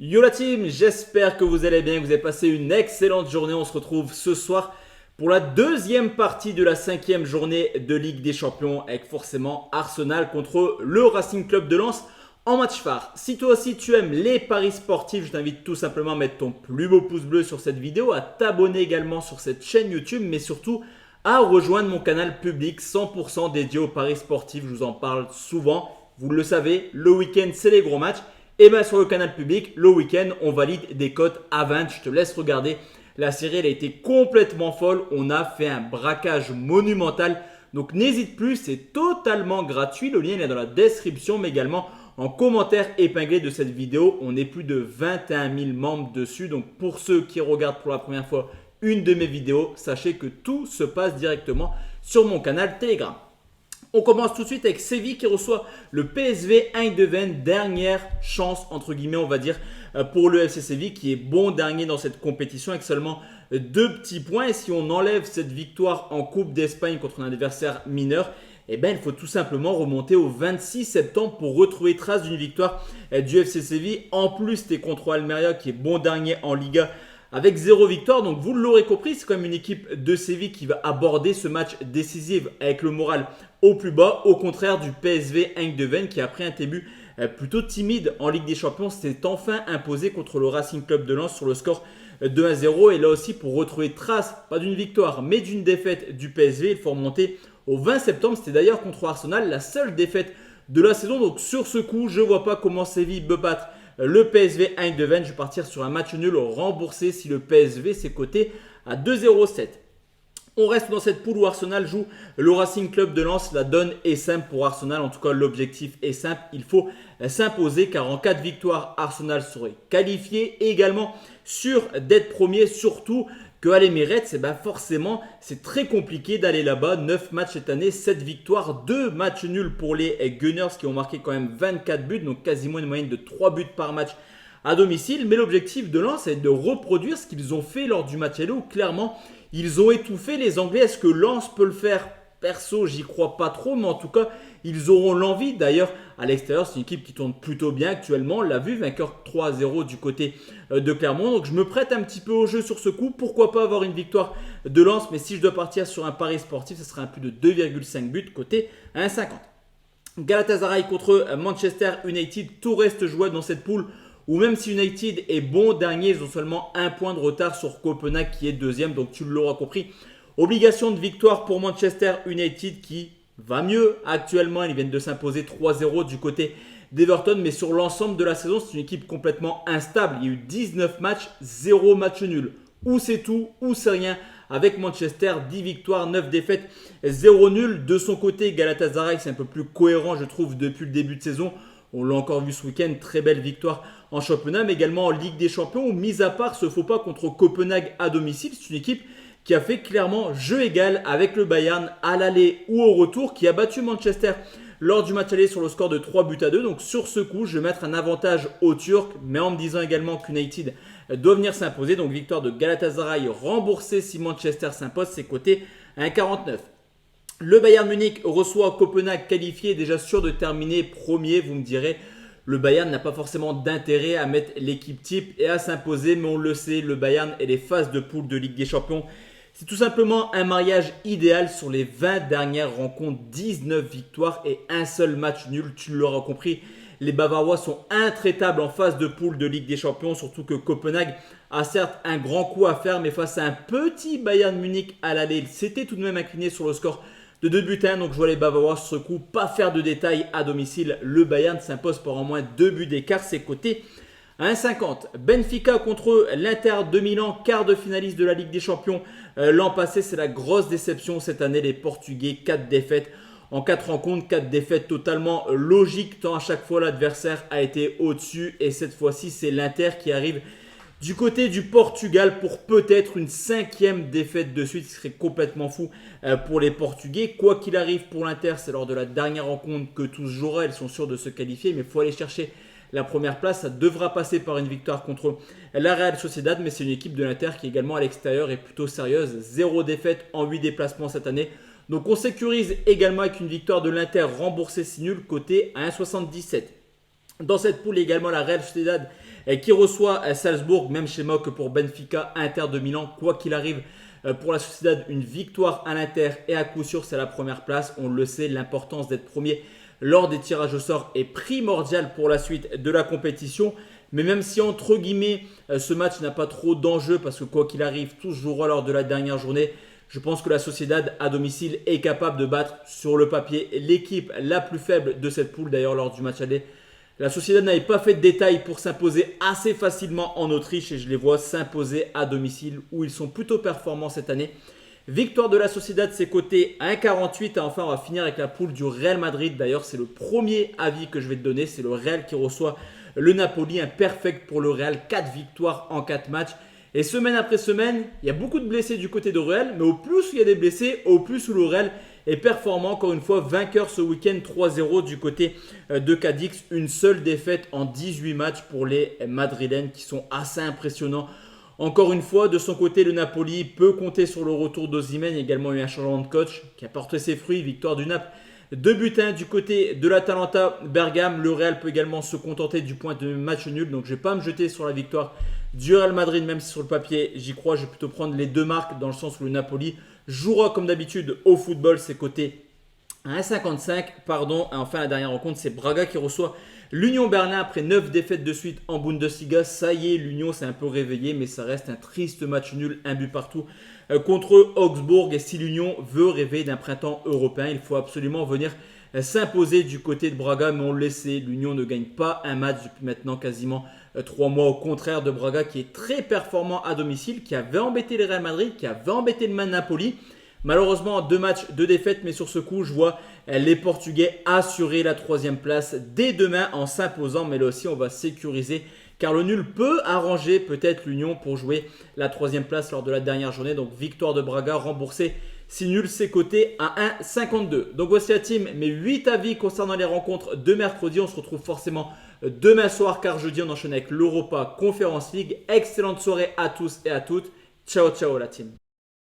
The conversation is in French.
Yo la team, j'espère que vous allez bien, que vous avez passé une excellente journée. On se retrouve ce soir pour la deuxième partie de la cinquième journée de Ligue des Champions avec forcément Arsenal contre le Racing Club de Lens en match phare. Si toi aussi tu aimes les paris sportifs, je t'invite tout simplement à mettre ton plus beau pouce bleu sur cette vidéo, à t'abonner également sur cette chaîne YouTube, mais surtout à rejoindre mon canal public 100% dédié aux paris sportifs. Je vous en parle souvent, vous le savez, le week-end c'est les gros matchs. Et bien sur le canal public, le week-end, on valide des cotes à 20. Je te laisse regarder. La série, elle a été complètement folle. On a fait un braquage monumental. Donc n'hésite plus, c'est totalement gratuit. Le lien est dans la description, mais également en commentaire épinglé de cette vidéo. On est plus de 21 000 membres dessus. Donc pour ceux qui regardent pour la première fois une de mes vidéos, sachez que tout se passe directement sur mon canal Telegram. On commence tout de suite avec Séville qui reçoit le PSV Eindhoven, dernière chance entre guillemets on va dire pour le FC Séville qui est bon dernier dans cette compétition avec seulement 2 petits points. Et si on enlève cette victoire en Coupe d'Espagne contre un adversaire mineur, eh ben, il faut tout simplement remonter au 26 septembre pour retrouver trace d'une victoire du FC Séville. En plus, c'était contre Almeria qui est bon dernier en Liga avec 0 victoire. Donc vous l'aurez compris, c'est quand même une équipe de Séville qui va aborder ce match décisif avec le moral au plus bas, au contraire du PSV Eindhoven qui après un début plutôt timide en Ligue des Champions s'est enfin imposé contre le Racing Club de Lens sur le score 2-0. Et là aussi pour retrouver trace, pas d'une victoire mais d'une défaite du PSV, il faut remonter au 20 septembre. C'était d'ailleurs contre Arsenal la seule défaite de la saison. Donc sur ce coup, je ne vois pas comment Séville peut battre le PSV Eindhoven. Je vais partir sur un match nul remboursé si le PSV s'est coté à 2,07. On reste dans cette poule où Arsenal joue le Racing Club de Lens. La donne est simple pour Arsenal. En tout cas, l'objectif est simple. Il faut s'imposer car en cas de victoire, Arsenal serait qualifié et également sûr d'être premier. Surtout qu'à l'Emirates, forcément, c'est très compliqué d'aller là-bas. 9 matchs cette année, 7 victoires, 2 matchs nuls pour les Gunners qui ont marqué quand même 24 buts. Donc quasiment une moyenne de 3 buts par match à domicile. Mais l'objectif de Lens est de reproduire ce qu'ils ont fait lors du match aller où clairement ils ont étouffé les Anglais. Est-ce que Lens peut le faire? Perso, j'y crois pas trop, mais en tout cas, ils auront l'envie. D'ailleurs, à l'extérieur, c'est une équipe qui tourne plutôt bien actuellement. On l'a vu, vainqueur 3-0 du côté de Clermont. Donc, je me prête un petit peu au jeu sur ce coup. Pourquoi pas avoir une victoire de Lens? Mais si je dois partir sur un pari sportif, ce serait un plus de 2,5 buts côté 1,50. Galatasaray contre Manchester United. Tout reste jouable dans cette poule où même si United est bon dernier, ils ont seulement un point de retard sur Copenhague qui est deuxième. Donc tu l'auras compris, obligation de victoire pour Manchester United qui va mieux actuellement. Ils viennent de s'imposer 3-0 du côté d'Everton. Mais sur l'ensemble de la saison, c'est une équipe complètement instable. Il y a eu 19 matchs, 0 match nul. Ou c'est tout, ou c'est rien. Avec Manchester, 10 victoires, 9 défaites, 0 nul. De son côté, Galatasaray, c'est un peu plus cohérent je trouve depuis le début de saison. On l'a encore vu ce week-end, très belle victoire en championnat, mais également en Ligue des Champions, où mis à part ce faux pas contre Copenhague à domicile, c'est une équipe qui a fait clairement jeu égal avec le Bayern à l'aller ou au retour, qui a battu Manchester lors du match aller sur le score de 3-2. Donc sur ce coup, je vais mettre un avantage aux Turcs, mais en me disant également qu'United doit venir s'imposer. Donc victoire de Galatasaray remboursée si Manchester s'impose, c'est coté 1,49. Le Bayern Munich reçoit Copenhague qualifié, déjà sûr de terminer premier. Vous me direz, le Bayern n'a pas forcément d'intérêt à mettre l'équipe type et à s'imposer, mais on le sait, le Bayern et les phases de poule de Ligue des Champions, c'est tout simplement un mariage idéal sur les 20 dernières rencontres, 19 victoires et un seul match nul. Tu l'auras compris, les Bavarois sont intraitables en phase de poule de Ligue des Champions, surtout que Copenhague a certes un grand coup à faire, mais face à un petit Bayern Munich à l'aller, il s'était tout de même incliné sur le score de 2 buts à 1. Donc je vois les Bavarois sur ce coup pas faire de détails à domicile. Le Bayern s'impose par au moins 2 buts d'écart, c'est coté à 1,50. Benfica contre l'Inter de Milan, quart de finaliste de la Ligue des Champions. L'an passé, c'est la grosse déception cette année. Les Portugais, 4 défaites en 4 rencontres, 4 défaites totalement logiques tant à chaque fois l'adversaire a été au-dessus. Et cette fois-ci, c'est l'Inter qui arrive du côté du Portugal pour peut-être une 5e défaite de suite, ce serait complètement fou pour les Portugais. Quoi qu'il arrive pour l'Inter, c'est lors de la dernière rencontre que tous joueraient, elles sont sûres de se qualifier, mais il faut aller chercher la première place. Ça devra passer par une victoire contre la Real Sociedad, mais c'est une équipe de l'Inter qui également à l'extérieur est plutôt sérieuse. 0 défaite en 8 déplacements cette année. Donc on sécurise également avec une victoire de l'Inter remboursée si nul, côté à 1,77. Dans cette poule également, la Real Sociedad et qui reçoit Salzbourg. Même schéma que pour Benfica, Inter de Milan. Quoi qu'il arrive, pour la Sociedad, une victoire à l'Inter et à coup sûr c'est la première place. On le sait, l'importance d'être premier lors des tirages au sort est primordiale pour la suite de la compétition. Mais même si entre guillemets ce match n'a pas trop d'enjeu parce que quoi qu'il arrive, tout se jouera lors de la dernière journée, je pense que la Sociedad à domicile est capable de battre sur le papier l'équipe la plus faible de cette poule. D'ailleurs lors du match aller, la Sociedad n'avait pas fait de détails pour s'imposer assez facilement en Autriche et je les vois s'imposer à domicile où ils sont plutôt performants cette année. Victoire de la Sociedad, c'est coté 1,48 et enfin on va finir avec la poule du Real Madrid. D'ailleurs c'est le premier avis que je vais te donner, c'est le Real qui reçoit le Napoli, un perfect pour le Real, 4 victoires en 4 matchs. Et semaine après semaine, il y a beaucoup de blessés du côté de Real, mais au plus il y a des blessés, au plus le Real est performant. Encore une fois, vainqueur ce week-end 3-0 du côté de Cadix. Une seule défaite en 18 matchs pour les Madrilènes qui sont assez impressionnants. Encore une fois, de son côté, le Napoli peut compter sur le retour d'Osimhen. Il y a également eu un changement de coach qui a porté ses fruits. Victoire du Naples. 2-1 du côté de l'Atalanta Bergame. Le Real peut également se contenter du point de match nul. Donc je ne vais pas me jeter sur la victoire du Real Madrid, même si sur le papier j'y crois. Je vais plutôt prendre les deux marques dans le sens où le Napoli jouera comme d'habitude au football. C'est coté à 1,55. Pardon. Et enfin la dernière rencontre, c'est Braga qui reçoit l'Union Berlin après 9 défaites de suite en Bundesliga. Ça y est, l'Union s'est un peu réveillée, mais ça reste un triste match nul, un but partout contre Augsbourg. Et si l'Union veut rêver d'un printemps européen, il faut absolument venir s'imposer du côté de Braga. Mais on le sait, l'Union ne gagne pas un match depuis maintenant quasiment 3 mois. Au contraire de Braga qui est très performant à domicile, qui avait embêté le Real Madrid, qui avait embêté le Napoli. Malheureusement, 2 matchs, 2 défaites, mais sur ce coup, je vois les Portugais assurer la 3e place dès demain en s'imposant. Mais là aussi, on va sécuriser car le nul peut arranger peut-être l'Union pour jouer la 3e place lors de la dernière journée. Donc victoire de Braga remboursée. Si nul, c'est coté à 1,52. Donc voici la team, mes 8 avis concernant les rencontres de mercredi. On se retrouve forcément demain soir car jeudi, on enchaîne avec l'Europa Conference League. Excellente soirée à tous et à toutes. Ciao, ciao la team.